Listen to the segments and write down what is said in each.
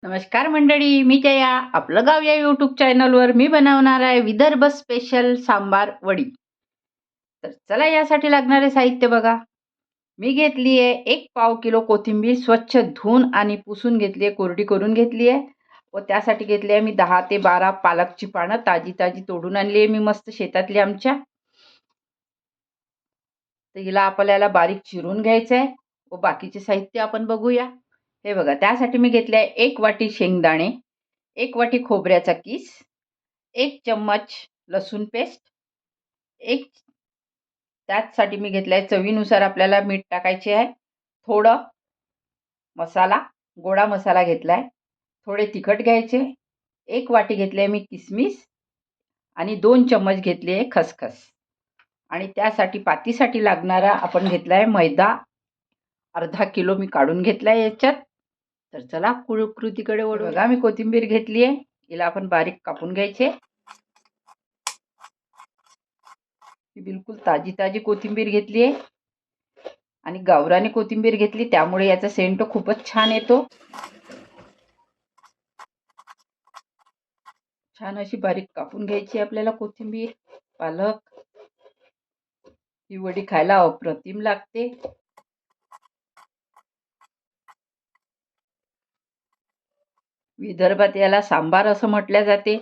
नमस्कार मंडळी, मी जया. आपलं गाव या यूट्यूब चॅनलवर मी बनवणार आहे विदर्भ स्पेशल सांबार वडी. तर चला, यासाठी लागणारे साहित्य बघा. मी घेतली आहे 1 किलो कोथिंबीर, स्वच्छ धुवून आणि पुसून घेतली आहे, कोरडी करून घेतली आहे. व त्यासाठी घेतली आहे मी 10 ते 12 पालकची पानं, ताजी ताजी तोडून आणली आहे मी मस्त शेतातली आमच्या. तर हिला आपल्याला बारीक चिरून घ्यायचं आहे व बाकीचे साहित्य आपण बघूया. हे बघा, त्यासाठी मी घेतले आहे 1 वाटी शेंगदाणे, 1 वाटी खोबऱ्याचा किस, 1 चम्मच लसूण पेस्ट, एक त्याचसाठी मी घेतलं आहे चवीनुसार आपल्याला मीठ टाकायचे आहे, थोडं मसाला, गोडा मसाला घेतला आहे, थोडे तिखट घ्यायचे, 1 वाटी घेतले आहे मी किसमिस आणि 2 चम्मच घेतले आहे खसखस. आणि त्यासाठी पातीसाठी लागणारा आपण घेतला आहे मैदा, अर्धा किलो मी काढून घेतला आहे याच्यात. तर चला कृतीकडे वळू. बघा, मी कोथिंबीर घेतली आहे, हिला आपण बारीक कापून घ्यायचे. ही बिलकुल ताजी ताजी कोथिंबीर घेतली आहे आणि गावरानी कोथिंबीर घेतली, त्यामुळे याचा सेंट खूपच छान येतो. छान अशी बारीक कापून घ्यायची आपल्याला कोथिंबीर, पालक. ही वडी खायला अप्रतिम लागते. विदर्भात याला सांबार असं म्हटलं जाते.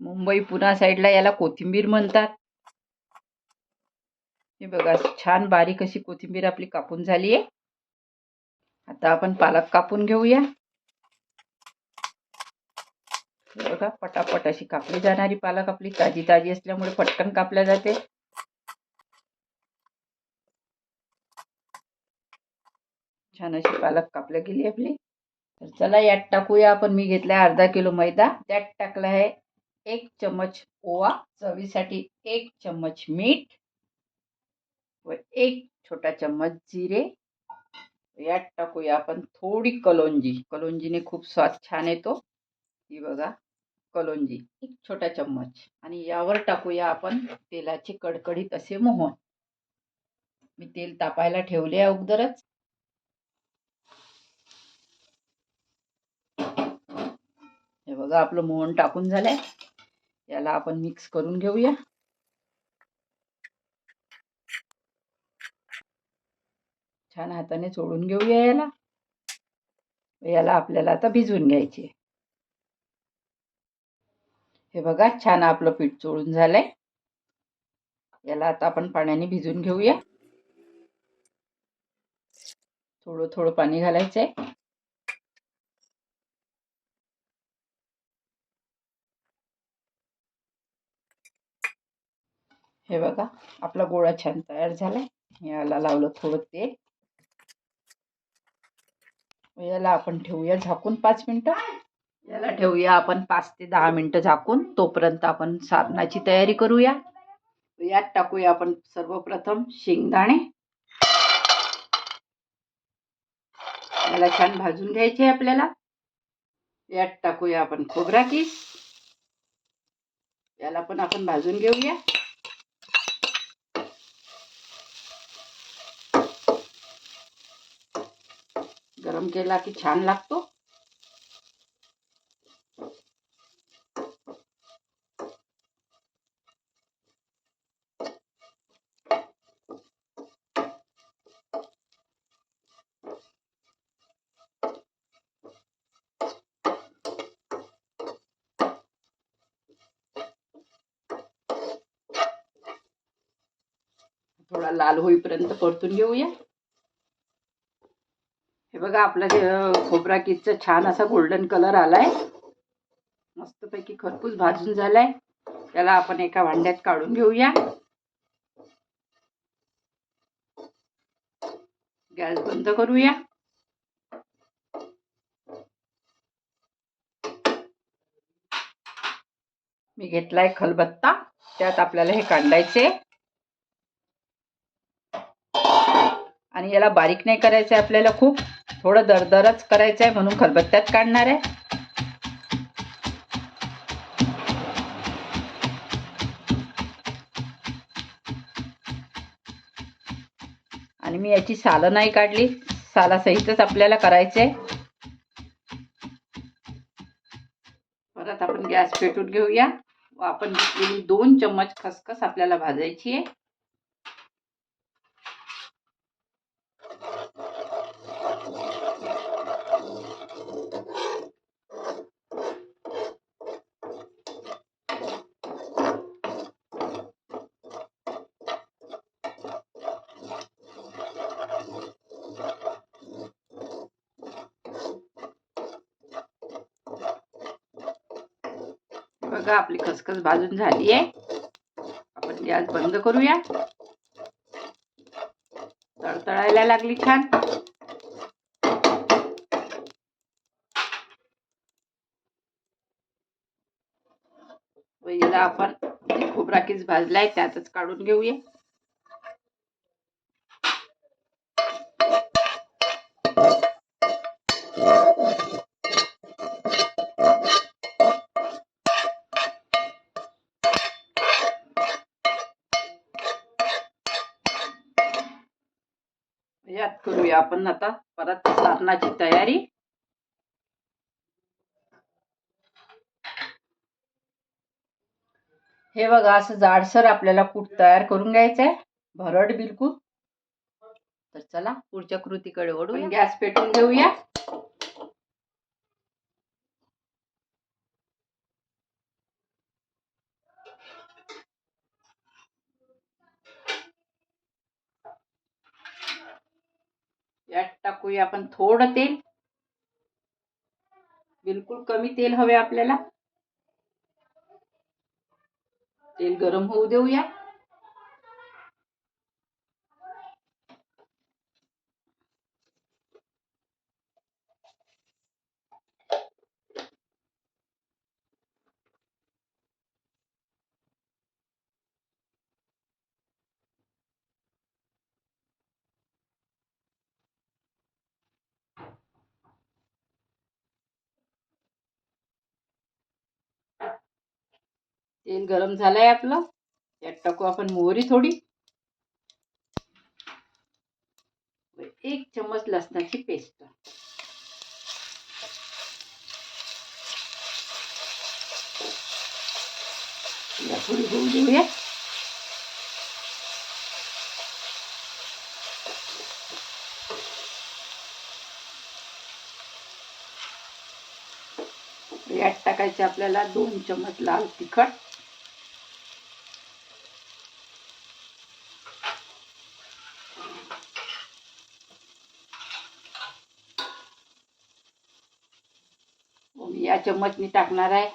मुंबई पुणा साईडला याला कोथिंबीर म्हणतात. हे बघा, छान बारीक अशी कोथिंबीर आपली कापून झाली आहे. आता आपण पालक कापून घेऊया. बघा, पटापट अशी कापली जाणारी पालक आपली ताजी ताजी असल्यामुळे पटकन कापल्या जाते. छान अशी पालक कापल्या गेली आपली. तर चला, यात टाकूया आपण. मी घेतलाय अर्धा किलो मैदा, त्यात टाकला आहे 1 चम्मच ओवा, चवीसाठी 1 चम्मच मीठ व 1 छोटा चम्मच जिरे. यात टाकूया आपण थोडी कलोंजी. कलोंजीने खूप स्वाद छान येतो. ही बघा, कलोंजी 1 छोटा चम्मच. आणि यावर टाकूया आपण तेलाचे कडकडीत असे मोहन. मी तेल तापायला ठेवले अगोदरच. हे बघा, आपलं मोहन टाकून झालंय. याला आपण मिक्स करून घेऊया. छान हाताने चोळून घेऊया याला. याला आपल्याला आता भिजवून घ्यायचे. हे बघा, छान आपलं पीठ चोळून झालंय. याला आता आपण पाण्याने भिजवून घेऊया. थोडं थोडं पाणी घालायचंय. हे बघा, आपला गोळा छान तयार झालाय. याला लावलं थोडं तेल. याला आपण ठेवूया झाकून 5 मिनिटं. याला ठेवूया आपण 5 ते 10 मिनिटं झाकून. तोपर्यंत आपण सारणाची तयारी करूया. यात टाकूया आपण सर्वप्रथम शेंगदाणे. याला छान भाजून घ्यायचे आपल्याला. यात टाकूया आपण खोबरा किस. याला पण आपण भाजून घेऊया. गरम केला की छान लागतो. थोडा लाल होईपर्यंत परतून घेऊया. हे बघा, आपला खोबरा किसचा छान असा गोल्डन कलर आलाय. मस्तपैकी खरपूस भाजून झालाय. त्याला आपण एका भांड्यात काढून घेऊया. गॅस बंद करूया. मी घेतलाय खलबत्ता, त्यात आपल्याला हे काढायचे आणि याला बारीक नाही करायचं आहे आपल्याला, खूप थोडं दरदरच करायचं आहे, म्हणून खलबत्त्यात काढणार आहे. आणि मी याची सालं नाही काढली, सालासहितच आपल्याला करायचे. परत आपण गॅस पेटून घेऊया व आपण घेतलेली 2 चम्मच खसखस आपल्याला भाजायची आहे. बघा आपली खसखस भाजून झाली आहे. आपण गॅस बंद करूया. तळतळायला लागली छान. व याला आपण खोबरा किस भाजलाय त्यातच काढून घेऊया. यात करूया आपण आता परत सारणाची तयारी. हे बघा असं जाडसर आपल्याला कूट तयार करून घ्यायचं आहे, भरड बिलकुल. तर चला पुढच्या कृतीकडे वळूया. गॅस पेटवून घेऊया. यात टाकूया आपण थोडं तेल. बिलकुल कमी तेल हवे आपल्याला. तेल गरम होऊ देऊया. तेल गरम झालंय आपलं. यात टाकू आपण मोहरी थोडी. 1 चम्मच लसणाची पेस्ट. थोडी होऊ देऊया. यात टाकायचे आपल्याला 2 चम्मच लाल तिखट. मी या चम्मचनी टाकणार आहे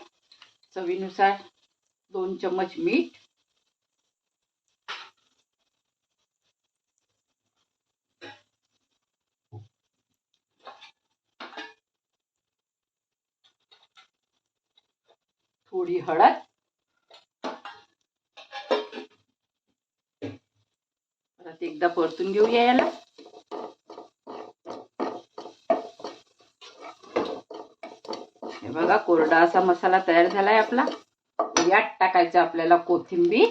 चवीनुसार 2 चम्मच मीठ. थोडी हळद. परत एकदा परतून घेऊया याला. हे बघा कोरडा असा मसाला तयार झालाय आपला. यात टाकायचं आपल्याला कोथिंबीर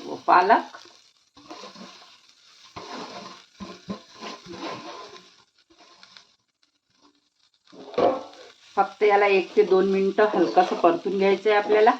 व पालक. फक्त याला 1 ते 2 मिनिटं हलकासं परतून घ्यायचंय आपल्याला.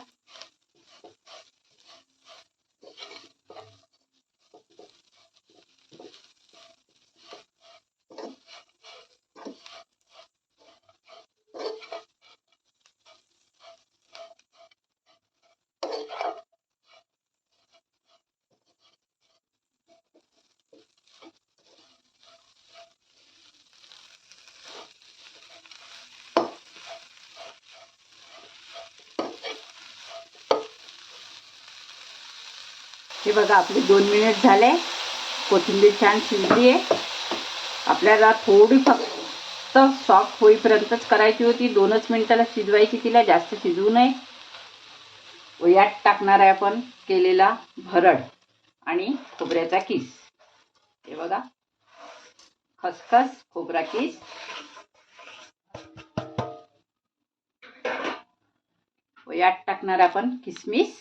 हे बघा आपले 2 मिनिट झाले. कोथिंबीर छान शिजली आहे. आपल्याला थोडी फक्त सॉफ्ट होईपर्यंतच करायची होती. 2च मिनिटाला शिजवायची तिला, जास्त शिजवू नये. व यात टाकणार आहे आपण केलेला भरड आणि खोबऱ्याचा किस. हे बघा खसखस, खोबरा किस. व यात टाकणार आपण किसमिस.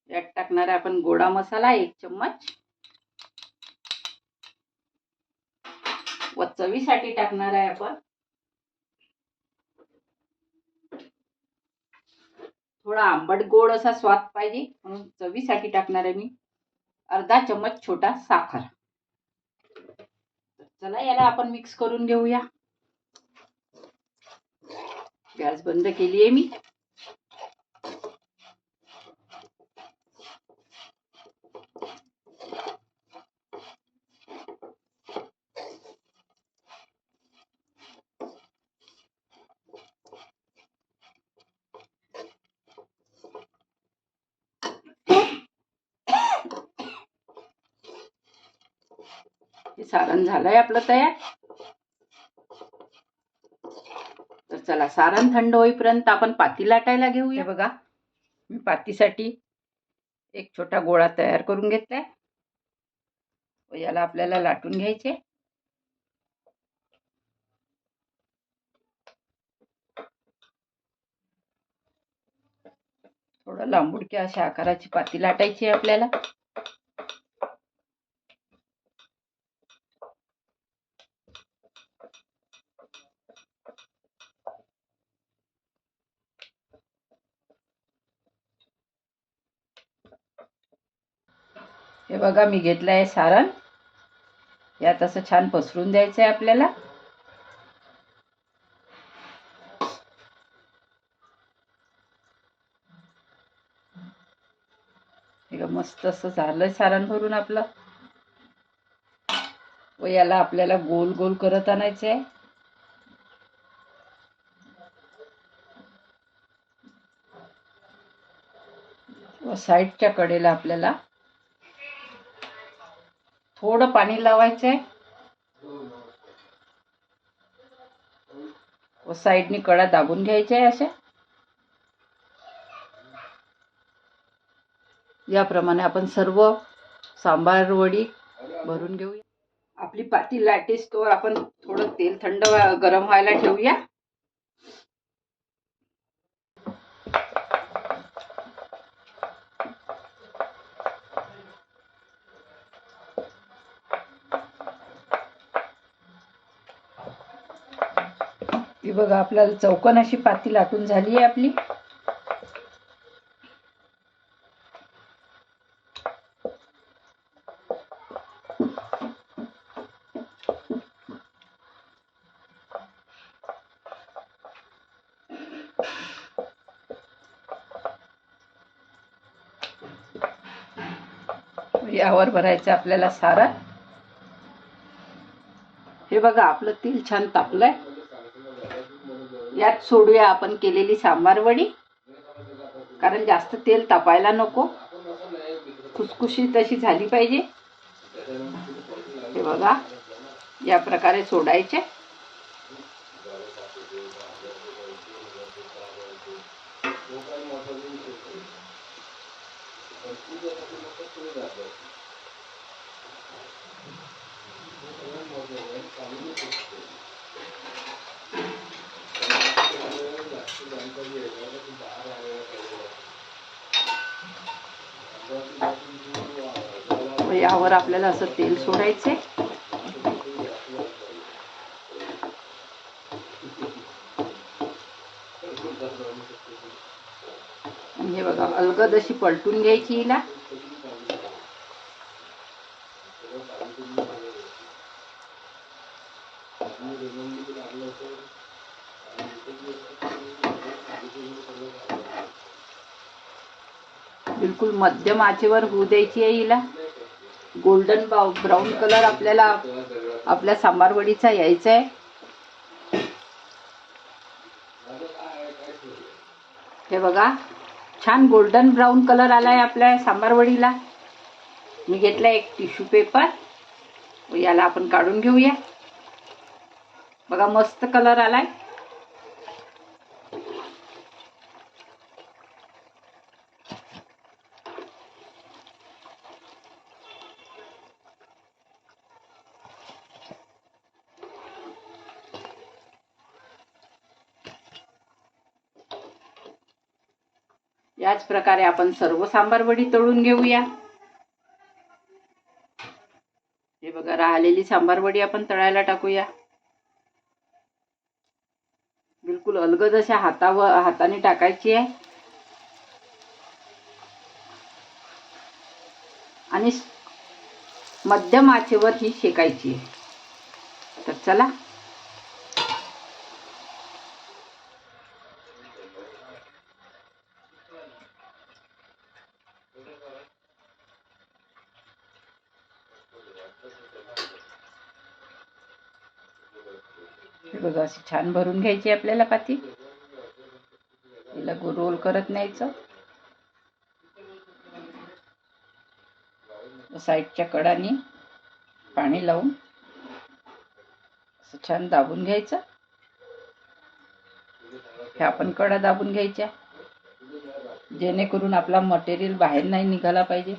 यात टाकणार आपण गोडा मसाला 1 चम्मच. व चवीसाठी टाकणार आहे आपण थोडा आंबट गोड असा स्वाद पाहिजे म्हणून चवीसाठी टाकणार आहे मी अर्धा चम्मच छोटा साखर. चला याला आपण मिक्स करून घेऊया. गॅस बंद केली आहे मी. हे सारण झालंय आपलं तयार. तर चला सारण थंड होईपर्यंत आपण पाती लाटायला घेऊया. बघा मी पातीसाठी एक छोटा गोळा तयार करून घेतलाय व याला आपल्याला लाटून घ्यायचे. थोडं लांबुडक्या अशा आकाराची पाती लाटायची आहे आपल्याला. हे बघा मी घेतलं आहे सारण. यात असं छान पसरून द्यायचं आहे आपल्याला. हे मस्त असं झालंय सारण भरून आपलं. व याला आपल्याला गोल गोल करत आणायचं आहे. व साईडच्या कडेला आपल्याला थोडं पाणी लावायचं आहे व साईडनी कडा दाबून घ्यायच्या आहे अशा. याप्रमाणे आपण सर्व सांबार वडी भरून घेऊया. आपली पाती लाटेस तोवर आपण थोडं तेल थंड गरम व्हायला ठेवूया. ही बघा आपल्याला चौकोन अशी पाती लाटून झाली आहे आपली. यावर भरायचं आपल्याला सारण. हे बघा आपलं तेल छान तापलंय. यात सोडूया आपण केलेली सांबार वडी, कारण जास्त तेल तापायला नको, खुसखुशीत अशी झाली पाहिजे. हे बघा या प्रकारे सोडायचे. यावर आपल्याला असं तेल सोडायचे. हे बघा अलगद अशी पलटून घ्यायची हिला. बिलकुल मध्यम आचेवर होऊ द्यायची आहे हिला. गोल्डन ब्राउन कलर आपल्याला आपल्या सांबार वडीचा यायचा आहे. हे बघा छान गोल्डन ब्राउन कलर आलाय आपल्या सांबार वडीला. मी घेतला एक टिश्यू पेपर व याला आपण काढून घेऊया. बघा मस्त कलर आलाय. याच प्रकारे आपण सर्व सांबार वडी तळून घेऊया. हे बघा राहिलेली सांबार वडी आपण तळायला टाकूया. बिलकुल अलगद अशा हाताने टाकायची आहे. आणि मध्यम आचेवर ही शेकायची आहे. तर चला, हे बघा अशी छान भरून घ्यायची आपल्याला पाती. तिला रोल करत न्यायचं. साईडच्या कडाने पाणी लावून असं छान दाबून घ्यायचं. हे आपण कडा दाबून घ्यायच्या, जेणेकरून आपला मटेरियल बाहेर नाही निघाला पाहिजे.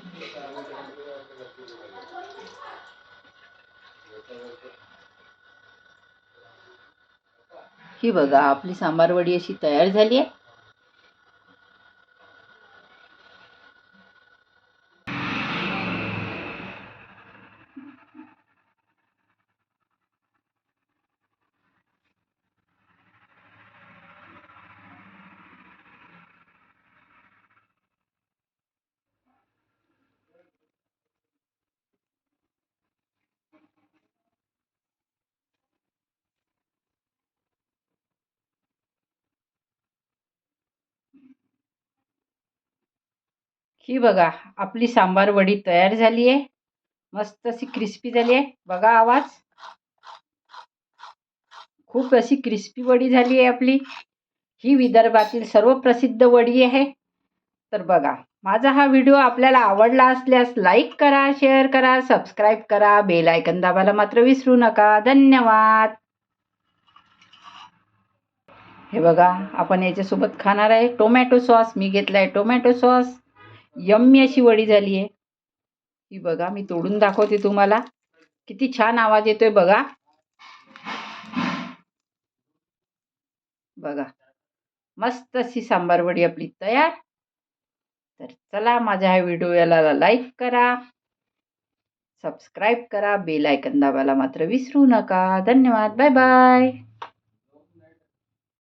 ही बघा आपली सांबार वडी अशी तयार झाली आहे. ही बघा आपली सांबार वडी तयार झाली आहे. मस्त अशी क्रिस्पी झाली आहे. बघा आवाज, खूप अशी क्रिस्पी वडी झाली आहे आपली. ही विदर्भातील सर्व प्रसिद्ध वडी आहे. तर बघा, माझा हा व्हिडिओ आपल्याला आवडला असल्यास लाईक करा, शेअर करा, सबस्क्राईब करा, बेल आयकन दाबायला मात्र विसरू नका. धन्यवाद. हे बघा आपण याच्यासोबत खाणार आहे टोमॅटो सॉस. मी घेतलाय टोमॅटो सॉस. यम्मी अशी वडी झाली आहे. ही बघा मी तोडून दाखवते तुम्हाला. किती छान आवाज येतोय बघा. बघा मस्त अशी सांबार वडी आपली तयार. तर चला, माझ्या ह्या व्हिडिओला लाईक करा, सबस्क्राईब करा, बेल आयकन दाबायला मात्र विसरू नका. धन्यवाद. Bye bye.